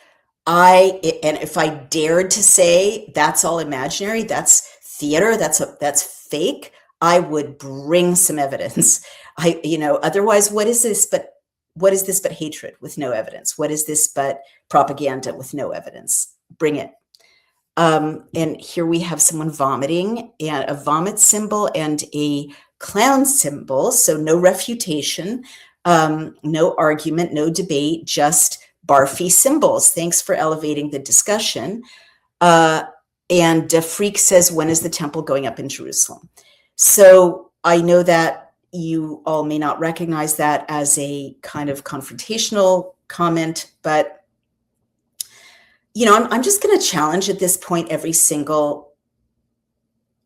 and if I dared to say that's all imaginary, that's theater, that's fake, I would bring some evidence. Otherwise, what is this but hatred with no evidence? What is this but propaganda with no evidence? Bring it. And here we have someone vomiting, and a vomit symbol and a clown symbol. So no refutation, no argument, no debate, just barfy symbols. Thanks for elevating the discussion. And Freak says, when is the temple going up in Jerusalem? So I know that you all may not recognize that as a kind of confrontational comment, but I'm just going to challenge at this point every single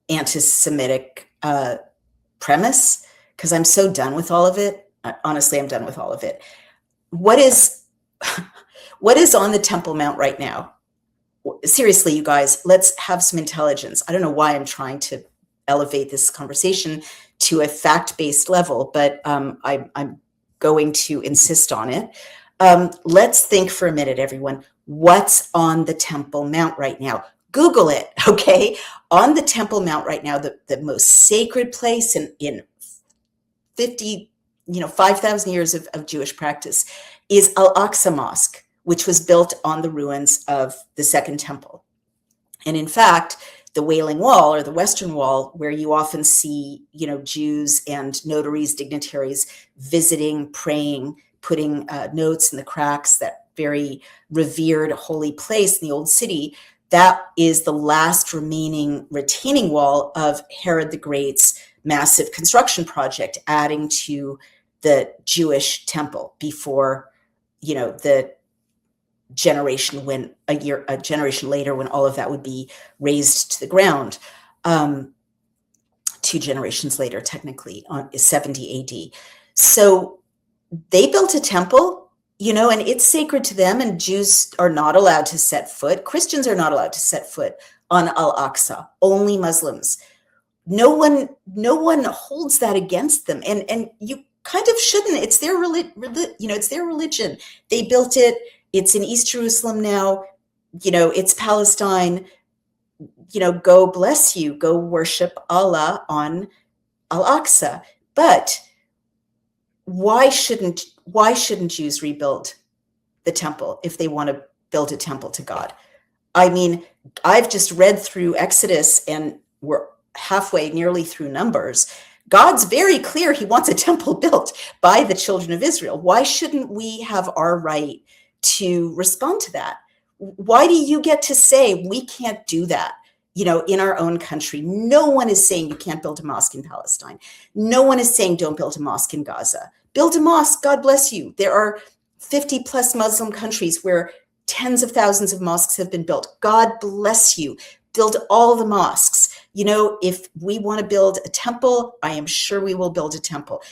anti-Semitic premise, because I'm so done with all of it. Honestly, I'm done with all of it. What is on the Temple Mount right now? Seriously, you guys, let's have some intelligence. I don't know why I'm trying to elevate this conversation to a fact-based level, but I'm going to insist on it. Let's think for a minute, everyone. What's on the Temple Mount right now? Google it, okay? On the Temple Mount right now, the most sacred place in 5,000 years of Jewish practice is Al-Aqsa Mosque, which was built on the ruins of the Second Temple. And in fact, the Wailing Wall, or the Western Wall, where you often see, Jews and notaries, dignitaries visiting, praying, putting notes in the cracks, that very revered holy place in the Old City, that is the last remaining retaining wall of Herod the Great's massive construction project, adding to the Jewish temple before, the generation a generation later, when all of that would be razed to the ground. 2 generations later, technically, on 70 AD. So they built a temple, and it's sacred to them, and Jews are not allowed to set foot. Christians are not allowed to set foot on Al-Aqsa, only Muslims. No one holds that against them. And you kind of shouldn't. It's their it's their religion. They built it. It's in East Jerusalem now. It's Palestine. Go bless you. Go worship Allah on Al-Aqsa. But why shouldn't Jews rebuild the temple if they want to build a temple to God? I mean, I've just read through Exodus, and we're nearly through Numbers. God's very clear he wants a temple built by the children of Israel. Why shouldn't we have our right to respond to that? Why do you get to say we can't do that, in our own country? No one is saying you can't build a mosque in Palestine. No one is saying don't build a mosque in Gaza. Build a mosque, God bless you. There are 50 plus Muslim countries where tens of thousands of mosques have been built. God bless you. Build all the mosques. If we want to build a temple, I am sure we will build a temple.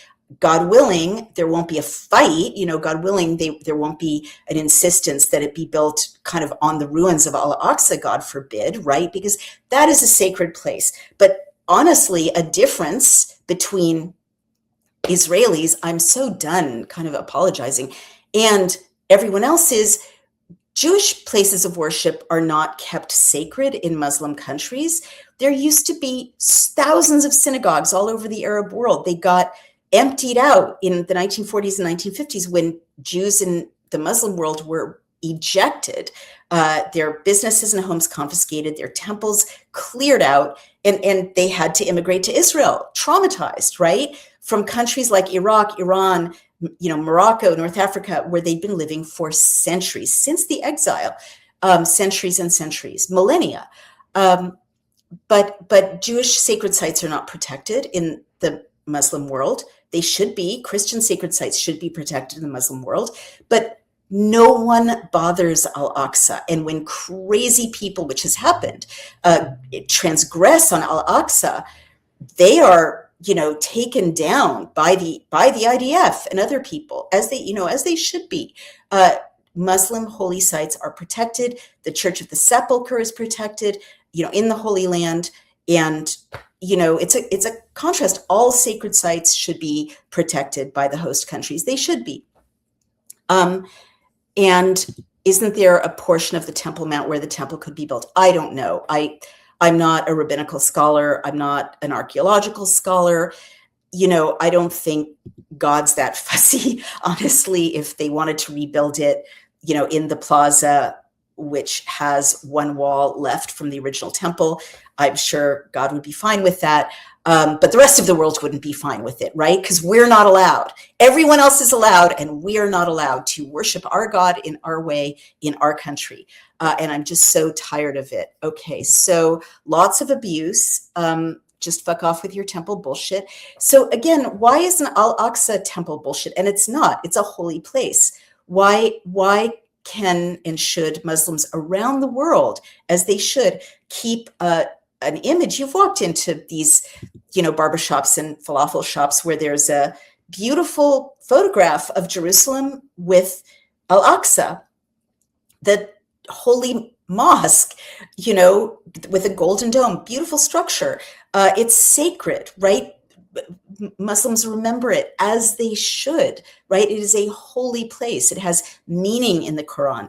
God willing, there won't be a fight. God willing, there won't be an insistence that it be built kind of on the ruins of Al-Aqsa, God forbid, right? Because that is a sacred place. But honestly, a difference between Israelis, I'm so done kind of apologizing, and everyone else is Jewish places of worship are not kept sacred in Muslim countries. There used to be thousands of synagogues all over the Arab world. They got emptied out in the 1940s and 1950s when Jews in the Muslim world were ejected, their businesses and homes confiscated, their temples cleared out, and they had to immigrate to Israel, traumatized, right? From countries like Iraq, Iran, Morocco, North Africa, where they've been living for centuries, since the exile, centuries and centuries, millennia. But Jewish sacred sites are not protected in the Muslim world. They should be. Christian sacred sites should be protected in the Muslim world. But no one bothers Al-Aqsa. And when crazy people, which has happened, transgress on Al-Aqsa, they are taken down by the IDF and other people, as they should be. Muslim holy sites are protected. The Church of the Sepulchre is protected, in the Holy Land. And it's a contrast. All sacred sites should be protected by the host countries. They should be. And isn't there a portion of the Temple Mount where the temple could be built? I don't know. I'm not a rabbinical scholar. I'm not an archaeological scholar. I don't think God's that fussy, honestly, if they wanted to rebuild it, in the plaza, which has one wall left from the original temple. I'm sure God would be fine with that. But the rest of the world wouldn't be fine with it, right? Because we're not allowed. Everyone else is allowed, and we are not allowed to worship our God in our way, in our country. And I'm just so tired of it. Okay, so lots of abuse. Just fuck off with your temple bullshit. So again, why is an Al-Aqsa temple bullshit? And it's not. It's a holy place. Why can and should Muslims around the world, as they should, keep an image? You've walked into these, barbershops and falafel shops where there's a beautiful photograph of Jerusalem with Al-Aqsa, the holy mosque, with a golden dome, beautiful structure. It's sacred, right? Muslims remember it as they should, right? It is a holy place. It has meaning in the Quran.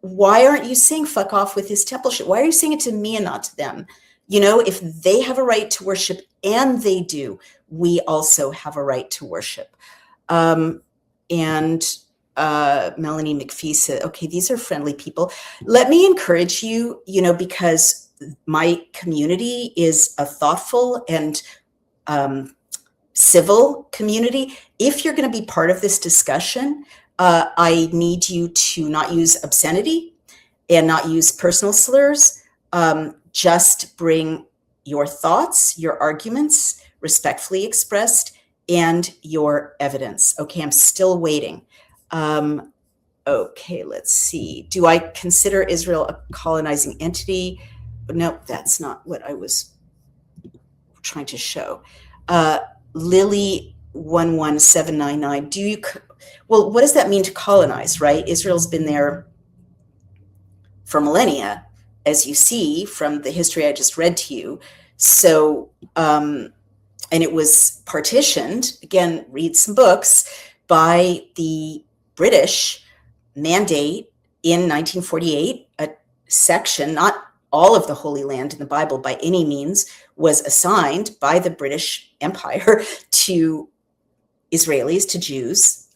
Why aren't you saying fuck off with his temple shit? Why are you saying it to me and not to them? If they have a right to worship, and they do, we also have a right to worship. And Melanie McPhee said, okay, these are friendly people. Let me encourage you, because my community is a thoughtful and civil community. If you're going to be part of this discussion, I need you to not use obscenity and not use personal slurs. Just bring your thoughts, your arguments, respectfully expressed, and your evidence. Okay, I'm still waiting. Okay, let's see. Do I consider Israel a colonizing entity? No, that's not what I was trying to show. Lily 11799. Well, what does that mean to colonize, right? Israel's been there for millennia, as you see from the history I just read to you. So, and it was partitioned, again, read some books, by the British mandate in 1948. A section, not all of the Holy Land in the Bible by any means, was assigned by the British Empire to Israelis, to Jews,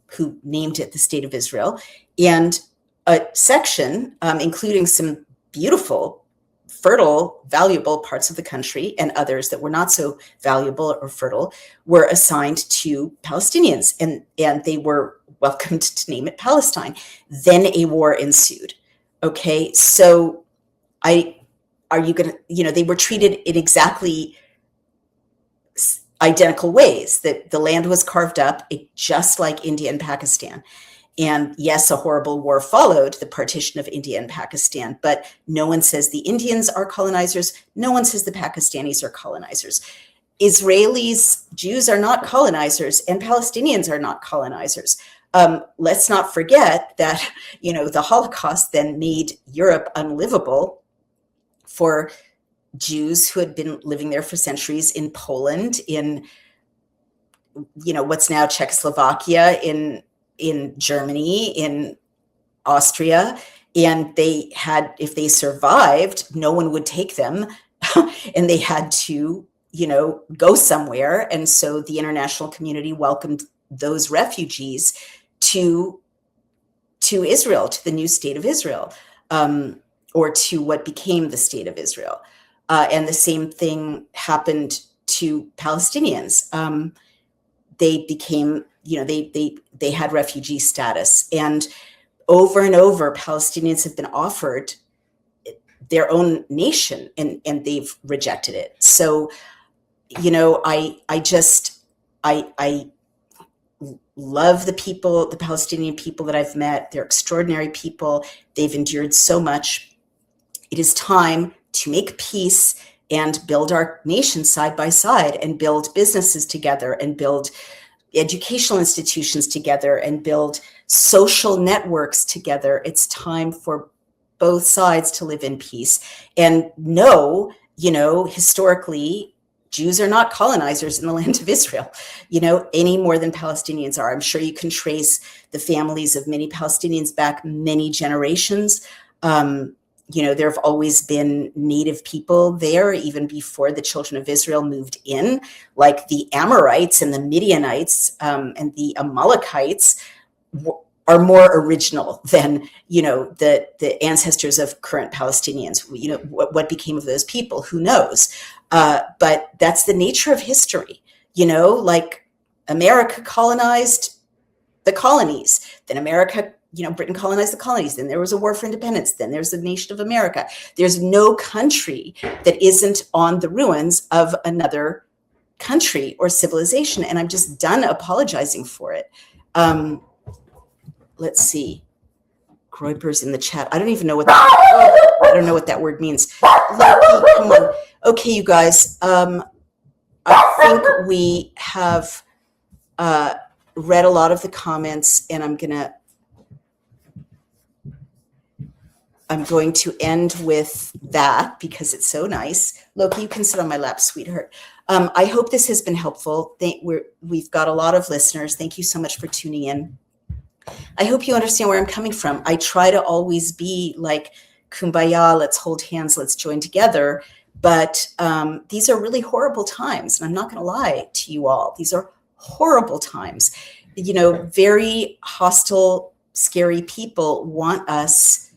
who named it the State of Israel. And a section, including some beautiful, fertile, valuable parts of the country, and others that were not so valuable or fertile, were assigned to Palestinians, and they were welcomed to name it Palestine. Then a war ensued. Okay, so are you going to, they were treated in exactly identical ways. That the land was carved up just like India and Pakistan. And yes, a horrible war followed, the partition of India and Pakistan, but no one says the Indians are colonizers. No one says the Pakistanis are colonizers. Israelis, Jews are not colonizers, and Palestinians are not colonizers. Let's not forget that, the Holocaust then made Europe unlivable for Jews who had been living there for centuries, in Poland, in, what's now Czechoslovakia, in Germany, in Austria. And if they survived, no one would take them and they had to, go somewhere. And so the international community welcomed those refugees to Israel, to the new state of Israel, or to what became the state of Israel. And the same thing happened to Palestinians. They became, they had refugee status. And over Palestinians have been offered their own nation, and they've rejected it. So, I love the Palestinian people that I've met. They're extraordinary people. They've endured so much. It is time to make peace and build our nation side by side, and build businesses together, and build educational institutions together, and build social networks together. It's time for both sides to live in peace. And no, historically, Jews are not colonizers in the land of Israel, any more than Palestinians are. I'm sure you can trace the families of many Palestinians back many generations. There have always been native people there, even before the children of Israel moved in, like the Amorites and the Midianites and the Amalekites are more original than, the ancestors of current Palestinians. What became of those people? Who knows? But that's the nature of history. Like America colonized the colonies, then Britain colonized the colonies. Then there was a war for independence. Then there's the nation of America. There's no country that isn't on the ruins of another country or civilization. And I'm just done apologizing for it. Let's see. Groiper's in the chat. I don't even know what I don't know what that word means. Loki, come on. Okay, you guys. I think we have read a lot of the comments, and I'm going to end with that because it's so nice. Loki, you can sit on my lap, sweetheart. I hope this has been helpful. We've got a lot of listeners. Thank you so much for tuning in. I hope you understand where I'm coming from. I try to always be like, kumbaya, let's hold hands, let's join together. But these are really horrible times. And I'm not going to lie to you all. These are horrible times. Very hostile, scary people want us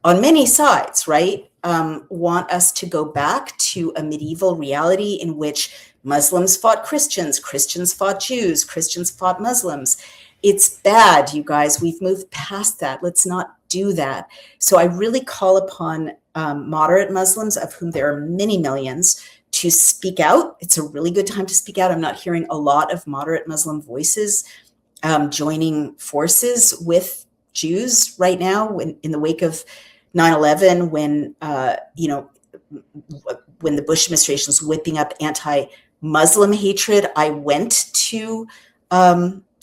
on many sides, right? Want us to go back to a medieval reality in which Muslims fought Christians, Christians fought Jews, Christians fought Muslims. It's bad, you guys. We've moved past that. Let's not do that. So I really call upon moderate Muslims, of whom there are many millions, to speak out. It's a really good time to speak out. I'm not hearing a lot of moderate Muslim voices joining forces with Jews right now in the wake of 9/11, when the Bush administration was whipping up anti-Muslim hatred. I went to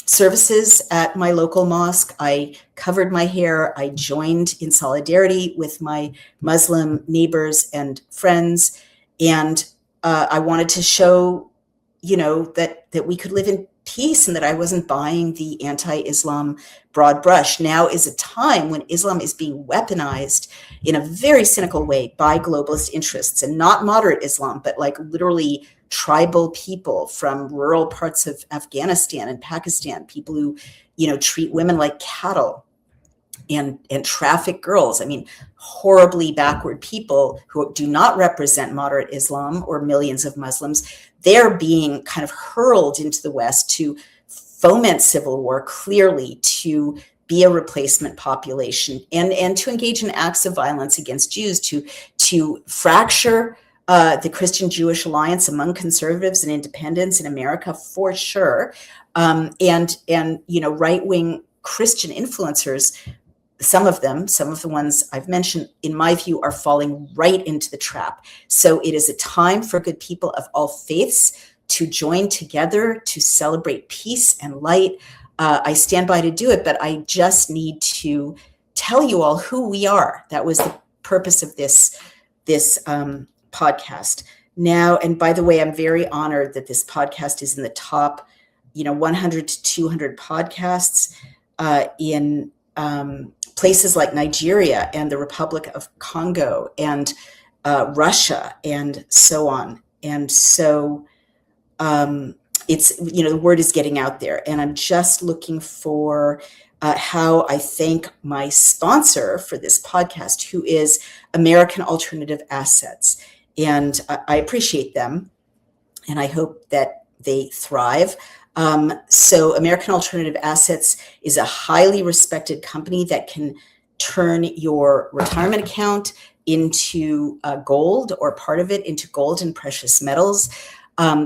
services at my local mosque. I covered my hair. I joined in solidarity with my Muslim neighbors and friends. And I wanted to show, that we could live in peace and that I wasn't buying the anti-Islam broad brush. Now is a time when Islam is being weaponized in a very cynical way by globalist interests, and not moderate Islam, but like literally tribal people from rural parts of Afghanistan and Pakistan, people who, treat women like cattle and traffic girls. I mean, horribly backward people who do not represent moderate Islam or millions of Muslims. They're being kind of hurled into the West to foment civil war, clearly to be a replacement population, and to engage in acts of violence against Jews, to fracture the Christian-Jewish alliance among conservatives and independents in America, for sure. And right-wing Christian influencers, some of the ones I've mentioned, in my view, are falling right into the trap. So it is a time for good people of all faiths to join together to celebrate peace and light. I stand by to do it, but I just need to tell you all who we are. That was the purpose of this podcast. Now, and by the way, I'm very honored that this podcast is in the top, 100 to 200 podcasts in places like Nigeria and the Republic of Congo and Russia and so on. And so it's, the word is getting out there. And I'm just looking for how I thank my sponsor for this podcast, who is American Alternative Assets. And I appreciate them, and I hope that they thrive. So American Alternative Assets is a highly respected company that can turn your retirement account into gold, or part of it into gold and precious metals.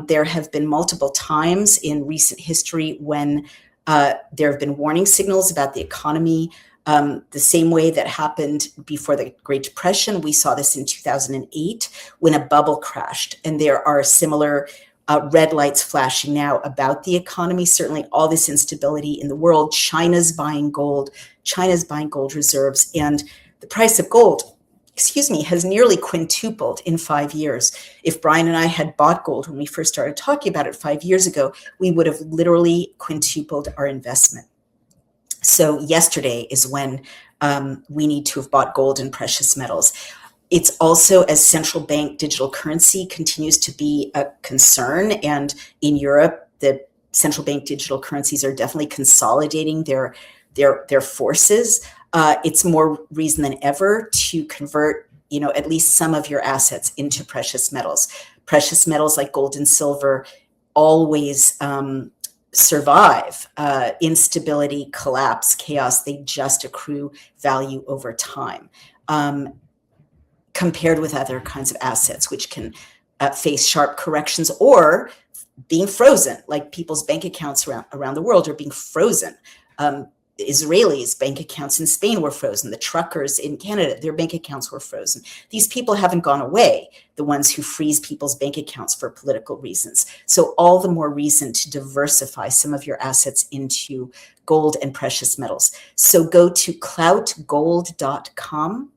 There have been multiple times in recent history when there have been warning signals about the economy, the same way that happened before the Great Depression. We saw this in 2008 when a bubble crashed, and there are similar red lights flashing now about the economy. Certainly all this instability in the world. China's buying gold reserves, and the price of gold, has nearly quintupled in 5 years. If Brian and I had bought gold when we first started talking about it 5 years ago, we would have literally quintupled our investment. So yesterday is when we need to have bought gold and precious metals. It's also, as central bank digital currency continues to be a concern, and in Europe, the central bank digital currencies are definitely consolidating their forces. It's more reason than ever to convert, at least some of your assets into precious metals. Precious metals like gold and silver always survive instability, collapse, chaos. They just accrue value over time, compared with other kinds of assets, which can face sharp corrections or being frozen, like people's bank accounts around the world are being frozen. Israelis' bank accounts in Spain were frozen. The truckers in Canada, their bank accounts were frozen. These people haven't gone away, the ones who freeze people's bank accounts for political reasons. So all the more reason to diversify some of your assets into gold and precious metals. So go to cloutgold.com,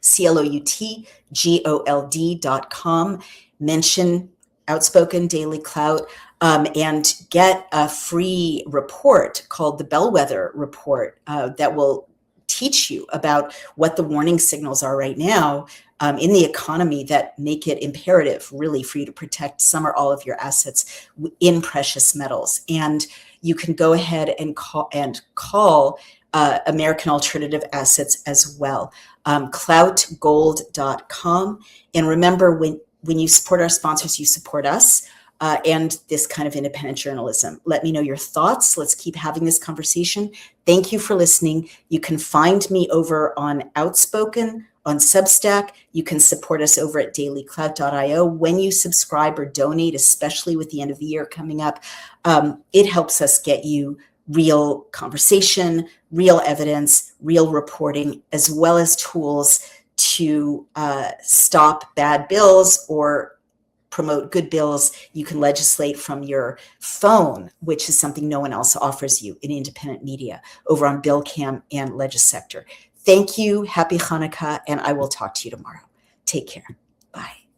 cloutgold.com, mention Outspoken Daily Clout, and get a free report called the Bellwether Report that will teach you about what the warning signals are right now in the economy that make it imperative, really, for you to protect some or all of your assets in precious metals. And you can go ahead and call American Alternative Assets as well, cloutgold.com. And remember, when you support our sponsors, you support us. And this kind of independent journalism. Let me know your thoughts. Let's keep having this conversation. Thank you for listening. You can find me over on Outspoken, on Substack. You can support us over at dailyclout.io. When you subscribe or donate, especially with the end of the year coming up, it helps us get you real conversation, real evidence, real reporting, as well as tools to stop bad bills or promote good bills. You can legislate from your phone, which is something no one else offers you in independent media, over on BillCam and Legisector. Thank you. Happy Hanukkah, and I will talk to you tomorrow. Take care. Bye.